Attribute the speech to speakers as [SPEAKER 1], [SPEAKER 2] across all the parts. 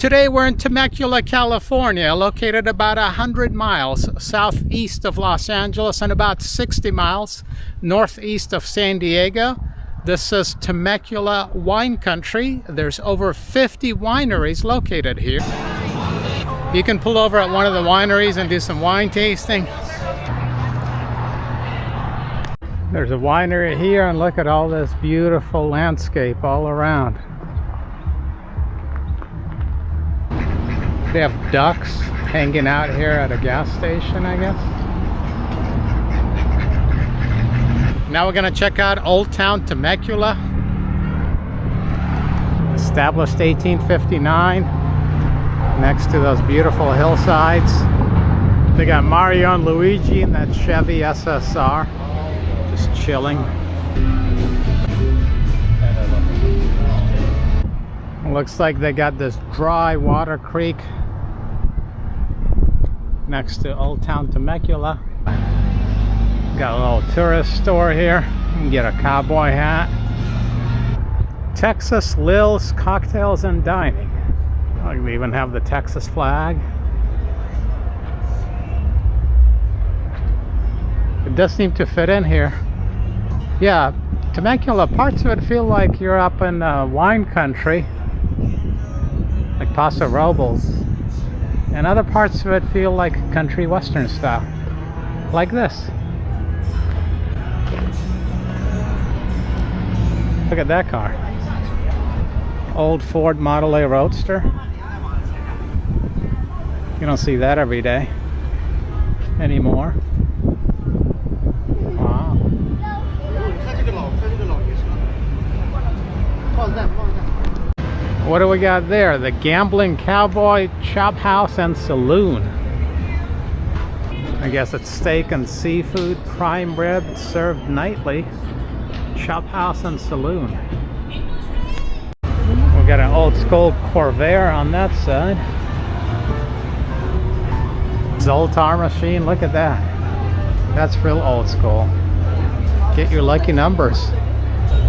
[SPEAKER 1] Today we're in Temecula, California, located about 100 miles southeast of Los Angeles and about 60 miles northeast of San Diego. This is Temecula wine country. There's over 50 wineries located here. You can pull over at one of the wineries and do some wine tasting. There's a winery here, and look at all this beautiful landscape all around. They have ducks hanging out here at a gas station, I guess. Now we're gonna check out Old Town Temecula. Established 1859, next to those beautiful hillsides. They got Mario and Luigi in that Chevy SSR, just chilling. Looks like they got this dry water creek next to Old Town Temecula. Got a little tourist store here. You can get a cowboy hat. Texas Lil's Cocktails and Dining. Oh, we even have the Texas flag. It does seem to fit in here. Yeah, Temecula, parts of it feel like you're up in wine country, like Paso Robles, and other parts of it feel like country western style, like this. Look at that car. Old Ford Model A Roadster. You don't see that every day anymore. Wow. What do we got there? The Gambling Cowboy Chop House and Saloon. I guess it's steak and seafood, prime rib served nightly. Chop House and Saloon. We got an old school Corvair on that side. Zoltar machine, look at that. That's real old school. Get your lucky numbers.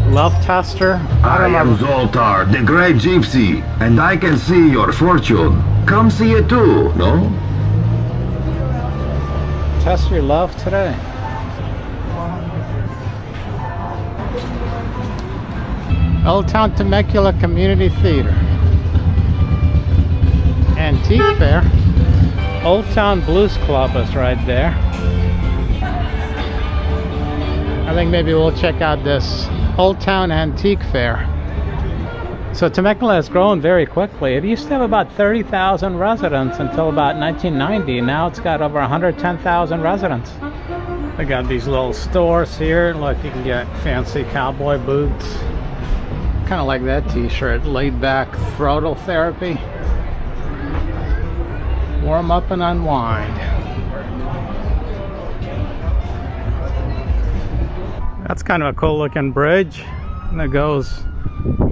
[SPEAKER 1] Love tester.
[SPEAKER 2] I am Zoltar, the great gypsy, and I can see your fortune. Come see it too, no?
[SPEAKER 1] Test your love today. Old Town Temecula Community Theater. Antique Fair. Old Town Blues Club is right there. I think maybe we'll check out this Old Town Antique Fair. So Temecula has grown very quickly. It used to have about 30,000 residents until about 1990. Now it's got over 110,000 residents. They got these little stores here. Look, you can get fancy cowboy boots. Kind of like that t-shirt, laid back throttle therapy. Warm up and unwind. That's kind of a cool looking bridge that goes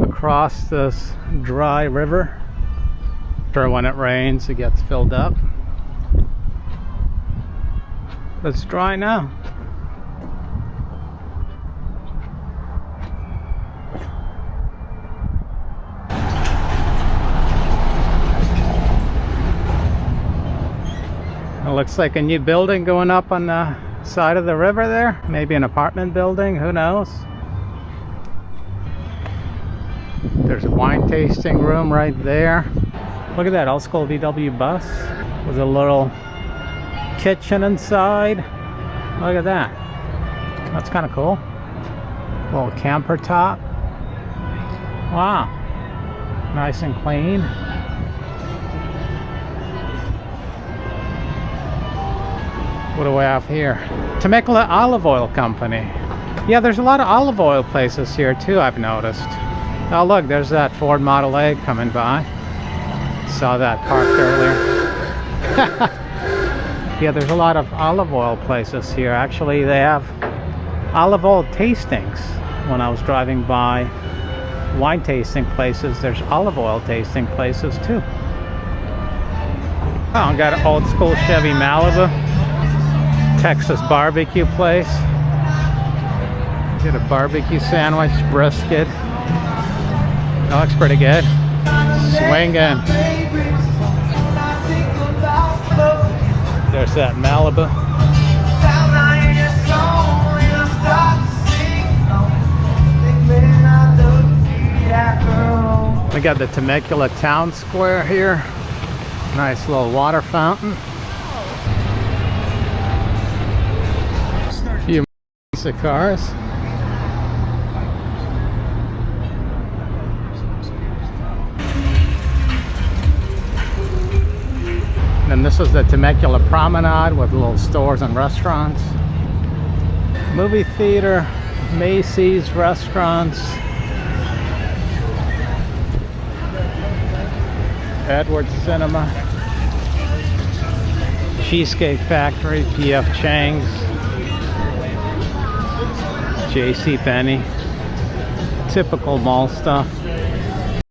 [SPEAKER 1] across this dry river. Sure, when it rains it gets filled up. But it's dry now. It looks like a new building going up on the side of the river there. Maybe an apartment building, who knows? There's a wine tasting room right there. Look at that old school VW bus with a little kitchen inside. Look at that. That's kind of cool. Little camper top. Wow. Nice and clean. What do we have here? Temecula Olive Oil Company. Yeah, there's a lot of olive oil places here too, I've noticed. Oh look, there's that Ford Model A coming by. Saw that parked earlier. Yeah, there's a lot of olive oil places here. Actually, they have olive oil tastings. When I was driving by wine tasting places, there's olive oil tasting places too. Oh, got an old school Chevy Malibu. Texas barbecue place. Get a barbecue sandwich, brisket. That looks pretty good. Swinging. There's that Malibu. We got the Temecula Town Square here. Nice little water fountain. A few cars. And this is the Temecula Promenade with little stores and restaurants. Movie theater, Macy's, restaurants. Edwards Cinema. Cheesecake Factory, P.F. Chang's. J.C. Penney. Typical mall stuff.